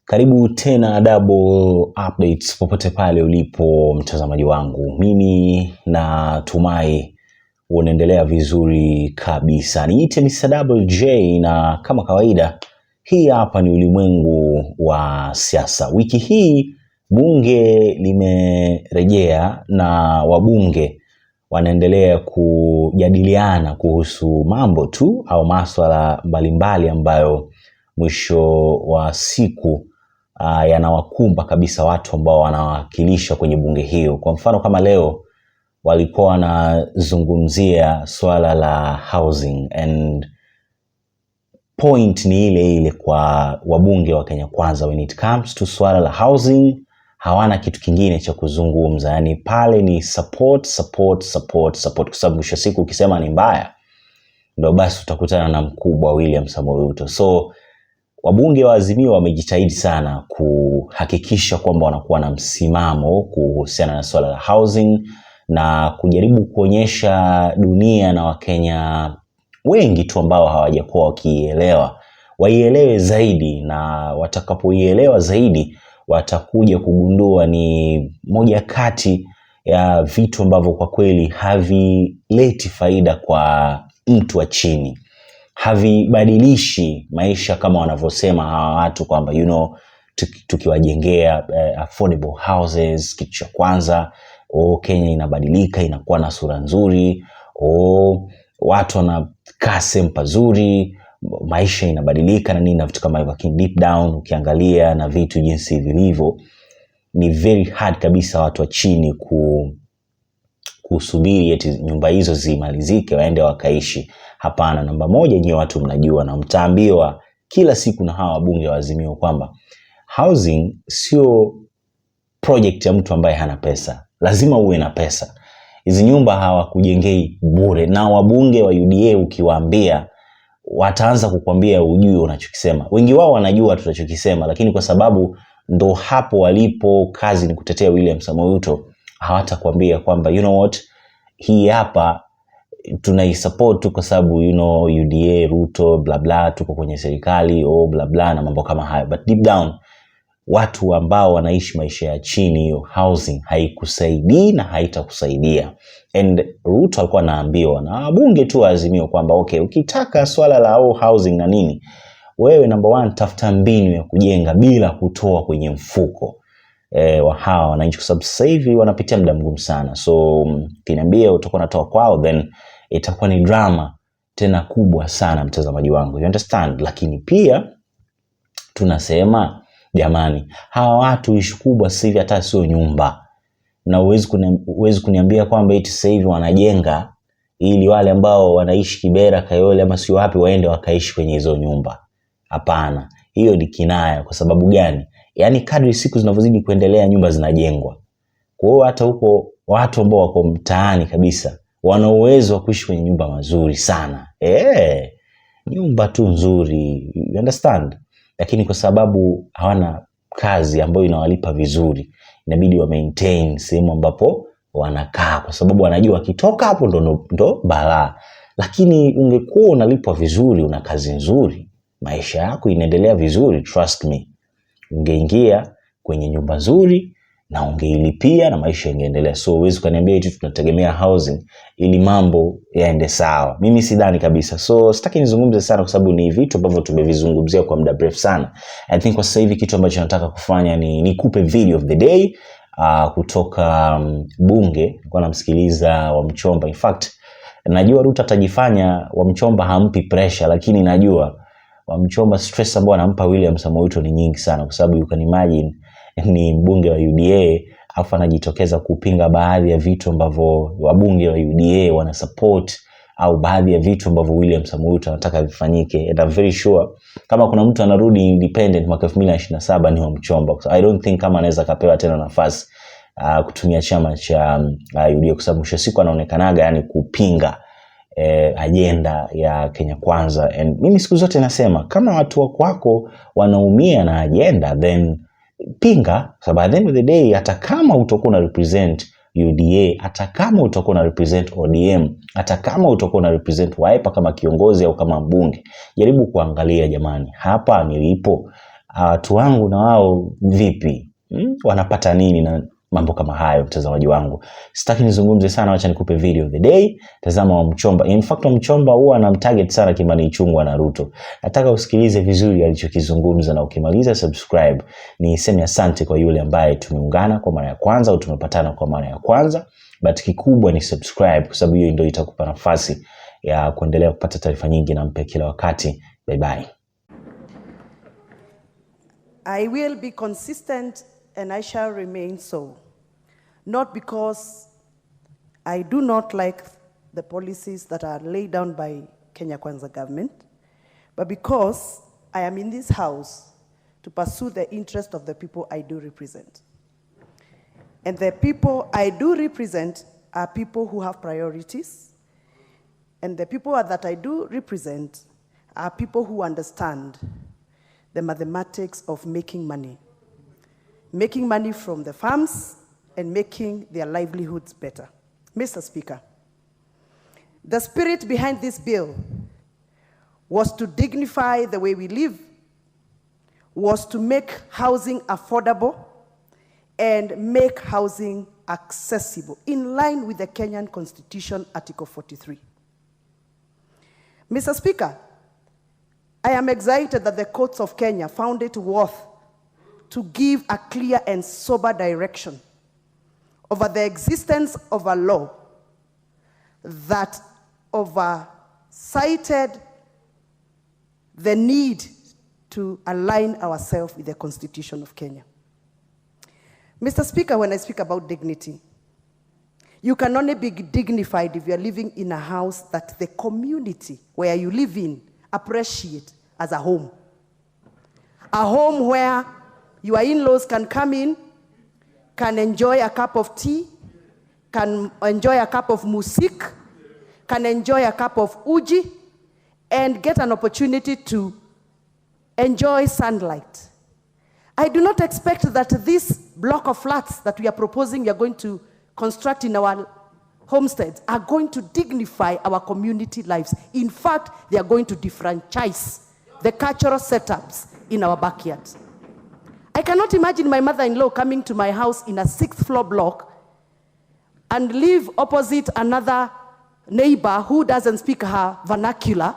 Karibu tena double updates popote pale ulipo mtazamaji wangu. Mimi natumai unaendelea vizuri kabisa. Niite Mr. Double J na kama kawaida hii hapa ni ulimwengu wa siasa. Wiki hii bunge limerejea na wabunge wanaendelea kujadiliana kuhusu mambo tu au masuala mbalimbali ambayo mwisho wa siku yanawakumba kabisa watu ambao wanawakilisha kwenye bunge hiyo. Kwa mfano kama leo walikuwa wanazungumzia swala la housing, and point ni ile kwa wabunge wa Kenya Kwanza. When it comes to swala la housing hawana kitu kingine cha kuzungumza, yani pale ni support kwa sababu mwisho siku ukisema ni mbaya ndio basi utakutana na mkubwa William Samoei Ruto. So wabunge wa Azimio wamejitahidi sana kuhakikisha kwamba wanakuwa na msimamo kuhusiana na swala la housing na kujaribu kuonyesha dunia na Wakenya wengi tu ambao hawajakuwa wakielewa waielewe zaidi, na watakapoielewa zaidi watakuja kugundua ni moja kati ya vitu ambavyo kwa kweli havileti faida kwa mtu wa chini, havibadilishi maisha kama wanavyosema hawa watu kwamba tukiwajengea affordable houses, kitu cha kwanza Kenya inabadilika, inakuwa na sura nzuri, watu wanakaa sehemu pazuri, maisha inabadilika na nini na vitu kama hivyo. Lakini deep down ukiangalia na vitu jinsi vilivyo, ni very hard kabisa watu wa chini kusubiri eti nyumba hizo zimalizike waende wakaishi. Hapana, namba moja nyinyi watu mnajua na mtaambiwa kila siku na hawa wabunge wa Azimio kwamba housing sio project ya mtu ambaye hana pesa. Lazima uwe na pesa. Hizi nyumba hawakujengei bure, na wabunge wa UDA ukiwaambia wataanza kukwambia ujue unachokisema. Wengi wao wanajua tunachokisema, lakini kwa sababu ndo hapo walipo, kazi ni kutetea William Samoei Ruto, hawatakwambia kwamba you know what, hii hapa tunaisupport tu kwa sababu UDA, Ruto, bla bla, tuko kwenye serikali, bla bla na mambo kama hayo. But deep down watu ambao wanaishi maisha ya chini, hiyo housing haikusaidii na haitakusaidia. And Ruto alikuwa anaambiwa na wabunge tu Azimio kwamba okay, ukitaka swala la housing na nini, wewe number one tafuta mbinu ya kujenga bila kutoa kwenye mfuko wa hawa wananchi, kwa sababu sasa hivi wanapitia muda mgumu sana. So kiniambia utakuwa unatoa kwao, then itakuwa ni drama tena kubwa sana mtazamaji wangu, you understand. Lakini pia tunasema jamani, hawa watu ishi kubwa sasa hivi hata sio nyumba, na uwezi kuniambia kwamba eti sasa hivi wanajenga ili wale ambao wanaishi Kibera, Kayole ama sio wapi waende wakaishi kwenye hizo nyumba. Hapana, hiyo ni kinaya. Kwa sababu gani? Yani kadri siku zinavyozidi kuendelea nyumba zinajengwa. Kwa hiyo hata huko watu ambao wako mtaani kabisa wana uwezo wa kuishi kwenye nyumba mazuri sana. Nyumba tu nzuri, you understand? Lakini kwa sababu hawana kazi ambayo inawalipa vizuri, inabidi wa maintain sehemu ambapo wanakaa, kwa sababu wanajua kitoka hapo ndo balaa. Lakini ungekuwa unalipwa vizuri, una kazi nzuri, maisha yako inaendelea vizuri, trust me, ungeingia kwenye nyumba nzuri na ungeilipia na maisha ingeendelea. So huwezi kuniambia eti tunategemea housing ili mambo yaende sawa. Mimi sidhani kabisa. So sitaki nizungumze sana kwa sababu ni vitu ambavyo tumevizungumzia kwa muda mrefu sana. I think kwa sasa hivi kitu ambacho nataka kufanya ni nikupe video of the day kutoka bunge. Nilikuwa namsikiliza Wamchomba. In fact, najua Ruto atajifanya Wamchomba hampi pressure, lakini najua Wamchomba stress ambayo anampa William Samoei Ruto ni nyingi sana, kwa sababu you can imagine ni mbunge wa UDA afa anajitokeza kupinga baadhi ya vitu ambavyo wabunge wa UDA wana support, au baadhi ya vitu ambavyo William Samoei Ruto anataka vifanyike. And I'm very sure kama kuna mtu anarudi independent mwaka 2027 ni Wamchomba. So I don't think kama anaweza kapewa tena nafasi kutumia chama cha UDA, kwa sababu mwisho siku anaonekanaga yani kupinga agenda ya Kenya Kwanza. And mimi siku zote nasema kama watu wako wanaumia na agenda, then pinga. Sababu at the end of the day, hata kama utakuwa na represent UDA, hata kama utakuwa na represent ODM, hata kama utakuwa na represent Wiper kama kiongozi au kama mbunge, jaribu kuangalia jamani, hapa nilipo watu wangu na wao vipi? Wanapata nini na mambo kama hayo? Mtazamaji wangu, sitaki nizungumze sana, acha nikupe video of the day. Tazama wa Mchomba. In fact, wa Mchomba huwa anamtarget sana Kimani Ichung'wah na Ruto. Nataka usikilize vizuri alichokizungumza, na ukimaliza subscribe. Niseme asante kwa yule ambaye tumeungana kwa mara ya kwanza au tumepatana kwa mara ya kwanza, but kikubwa ni subscribe, kwa sababu hiyo ndio itakupa nafasi ya kuendelea kupata taarifa nyingi na mpya kila wakati. Bye bye. I will be consistent and I shall remain so. Not because I do not like the policies that are laid down by Kenya Kwanza government, but because I am in this house to pursue the interest of the people I do represent. And the people I do represent are people who have priorities, and the people that I do represent are people who understand the mathematics of making money from the farms and making their livelihoods better. Mr. Speaker, the spirit behind this bill was to dignify the way we live, was to make housing affordable and make housing accessible in line with the Kenyan Constitution, Article 43. Mr. Speaker, I am excited that the courts of Kenya found it worth to give a clear and sober direction over the existence of a law that oversighted the need to align ourselves with the Constitution of Kenya. Mr. Speaker, when I speak about dignity, you can only be dignified if you are living in a house that the community where you live in appreciate as a home. A home where your in-laws can come in, can enjoy a cup of tea, can enjoy a cup of musik, can enjoy a cup of uji, and get an opportunity to enjoy sunlight. I do not expect that this block of flats that we are proposing we are going to construct in our homesteads are going to dignify our community lives. In fact, they are going to defranchise the cultural setups in our backyard. I cannot imagine my mother-in-law coming to my house in a 6th floor block and live opposite another neighbor who doesn't speak her vernacular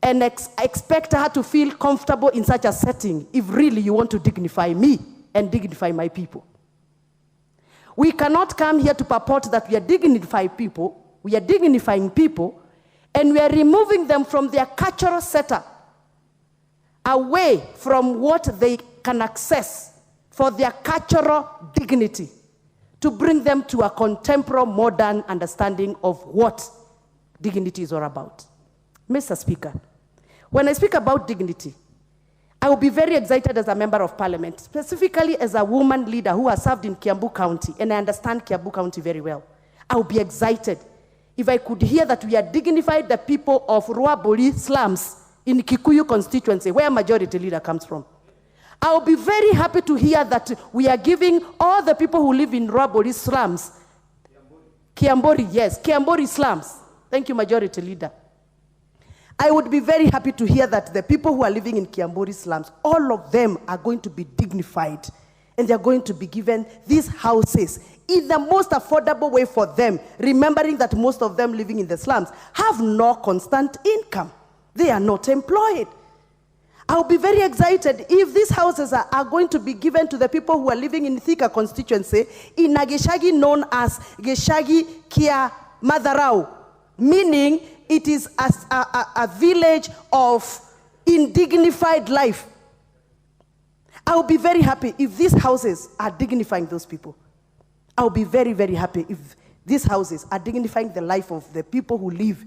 and expect her to feel comfortable in such a setting if really you want to dignify me and dignify my people. We cannot come here to purport that we are dignifying people, and we are removing them from their cultural setup, away from what they can access for their cultural dignity, to bring them to a contemporary, modern understanding of what dignity is all about. Mr. Speaker, when I speak about dignity, I will be very excited as a member of parliament, specifically as a woman leader who has served in Kiambu County, and I understand Kiambu County very well. I will be excited if I could hear that we are dignifying the people of Ruabori slums in Kikuyu constituency, where majority leader comes from. I will be very happy to hear that we are giving all the people who live in Ruabori slums, Kiambori slums. Thank you, majority leader. I would be very happy to hear that the people who are living in Kiambori slums, all of them are going to be dignified, and they are going to be given these houses in the most affordable way for them, remembering that most of them living in the slums have no constant income. They are not employed. I'll be very excited if these houses are going to be given to the people who are living in Thika constituency in a Geshagi known as Geshagi Kia Madharau, meaning it is a village of indignified life. I'll be very happy if these houses are dignifying those people. I'll be very, very happy if these houses are dignifying the life of the people who live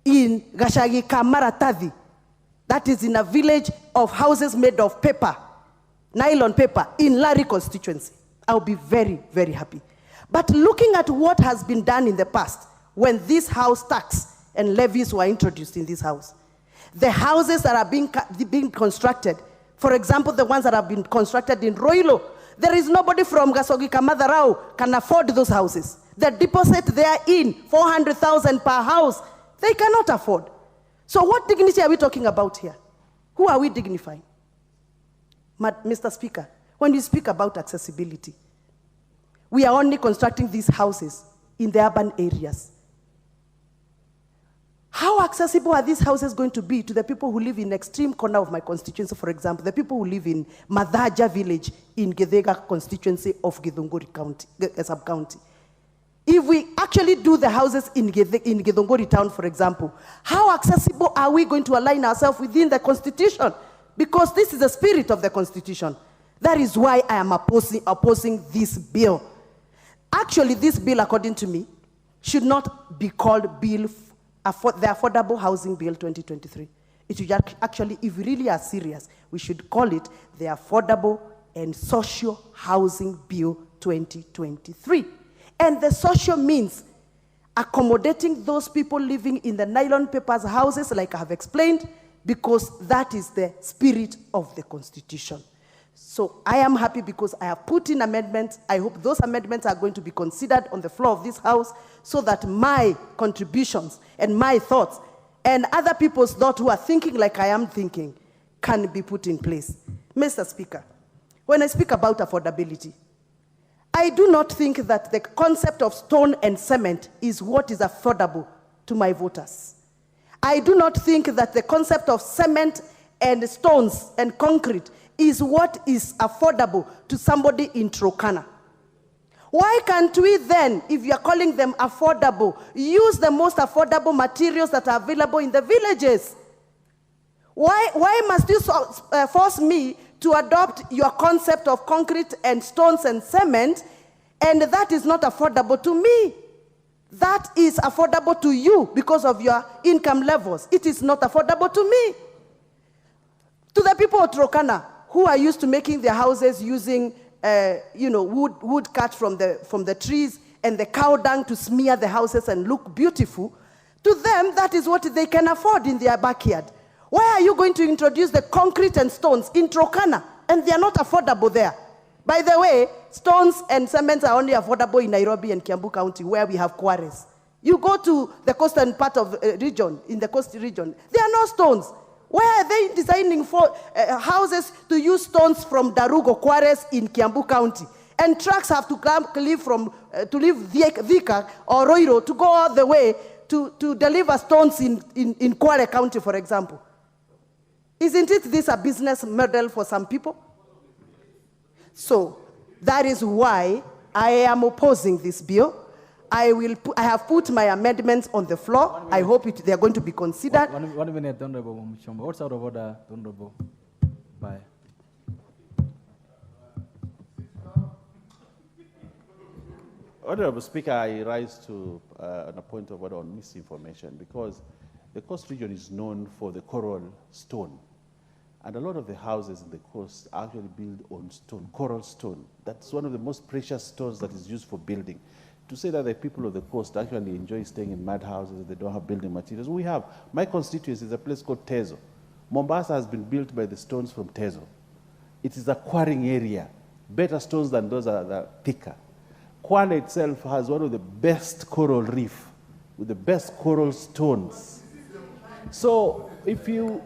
in Gashagi Kamaratadi. That is in a village of houses made of paper, nylon paper, in Lari constituency. I'll be very, very happy. But looking at what has been done in the past, when this house tax and levies were introduced in this house, the houses that are being constructed, for example, the ones that have been constructed in Roilo, there is nobody from Gasogi Kamadharau can afford those houses. The deposit they are in, 400,000 per house, they cannot afford. So what dignity are we talking about here? Who are we dignifying? Mr. Speaker, when you speak about accessibility, we are only constructing these houses in the urban areas. How accessible are these houses going to be to the people who live in extreme corner of my constituency, for example, the people who live in Madhaja village in Githega constituency of Githunguri County, sub-county? If we actually do the houses in Githunguri town, for example, how accessible are we going to align ourselves within the constitution? Because this is the spirit of the constitution. That is why I am opposing this bill. Actually, this bill, according to me, should not be called the Affordable Housing Bill 2023. It should actually, if we really are serious, we should call it the Affordable and Social Housing Bill 2023. And the social means accommodating those people living in the nylon papers houses, like I have explained, because that is the spirit of the Constitution. So I am happy because I have put in amendments. I hope those amendments are going to be considered on the floor of this House so that my contributions and my thoughts and other people's thoughts who are thinking like I am thinking can be put in place. Mr. Speaker, when I speak about affordability, I do not think that the concept of stone and cement is what is affordable to my voters. I do not think that the concept of cement and stones and concrete is what is affordable to somebody in Turkana. Why can't we then, if you are calling them affordable, use the most affordable materials that are available in the villages? Why must you force me to adopt your concept of concrete and stones and cement, and that is not affordable to me? That is affordable to you because of your income levels. It is not affordable to me. To the people of Turkana, who are used to making their houses using wood cut from the trees and the cow dung to smear the houses and look beautiful, to them, that is what they can afford in their backyard. Why are you going to introduce the concrete and stones in Turkana? And they are not affordable there. By the way, stones and cements are only affordable in Nairobi and Kiambu County, where we have quarries. You go to the coastal part of region, in the coastal region, there are no stones. Why are they designing for houses to use stones from Darugo quarries in Kiambu County? And trucks have to leave Thika or Roiro to go all the way to deliver stones in Kwale County, for example. Isn't it this a business model for some people? So that is why I am opposing this bill. I have put my amendments on the floor. I hope they are going to be considered. One minute, Honorable Mchomba. What's out of order, Honorable? Bye. Honorable Speaker, I rise to on a point of order on misinformation because the coast region is known for the coral stone. And a lot of the houses in the coast are actually built on stone, coral stone. That's one of the most precious stones that is used for building. To say that the people of the coast actually enjoy staying in mud houses, they don't have building materials. We have. My constituency is a place called Tezo. Mombasa has been built by the stones from Tezo. It is a quarrying area. Better stones than those are thicker. Kwale itself has one of the best coral reef with the best coral stones. So if you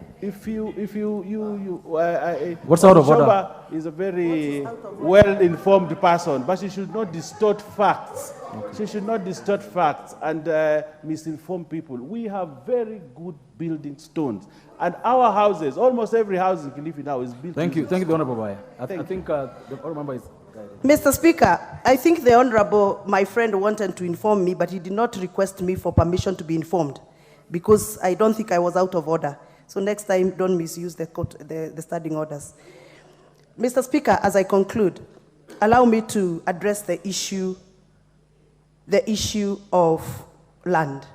what's out of order? Is a very well-informed person, but she should not distort facts. Okay. She should not distort facts and misinform people. We have very good building stones, and our houses, almost every house in Kilifi now is built. Thank you, the Honorable Baya. I think the Honorable Member is. Mr. Speaker, I think the Honorable, my friend, wanted to inform me, but he did not request me for permission to be informed, because I don't think I was out of order. So next time, don't misuse the standing orders. Mr. Speaker, as I conclude, allow me to address the issue of land.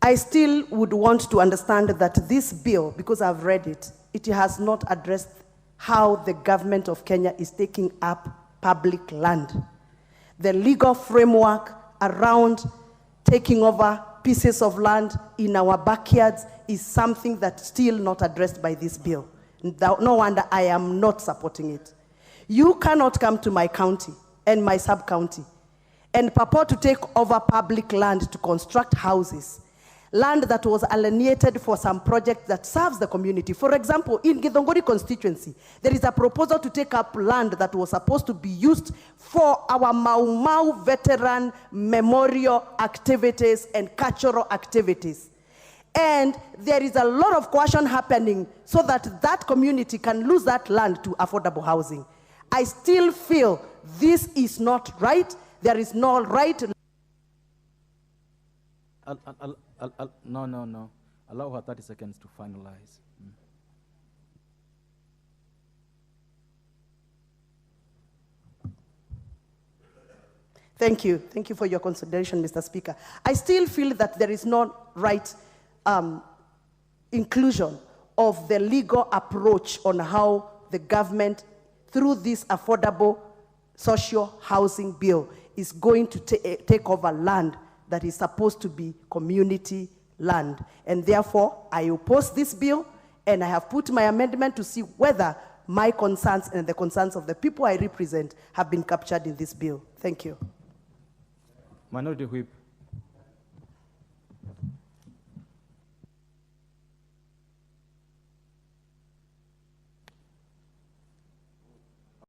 I still would want to understand that this bill, because I've read it, it has not addressed how the government of Kenya is taking up public land. The legal framework around taking over pieces of land in our backyards is something that's still not addressed by this bill. No wonder I am not supporting it. You cannot come to my county and my sub-county and purport to take over public land to construct houses, land that was alienated for some project that serves the community. For example, in Githongori constituency, there is a proposal to take up land that was supposed to be used for our Mau Mau veteran memorial activities and cultural activities. And there is a lot of coercion happening so that that community can lose that land to affordable housing. I still feel this is not right. There is no right. No. Allow her 30 seconds to finalize. Thank you. Thank you for your consideration, Mr. Speaker. I still feel that there is no right inclusion of the legal approach on how the government, through this affordable social housing bill, is going to take over land that is supposed to be community land. And therefore, I oppose this bill, and I have put my amendment to see whether my concerns and the concerns of the people I represent have been captured in this bill. Thank you. Minority Whip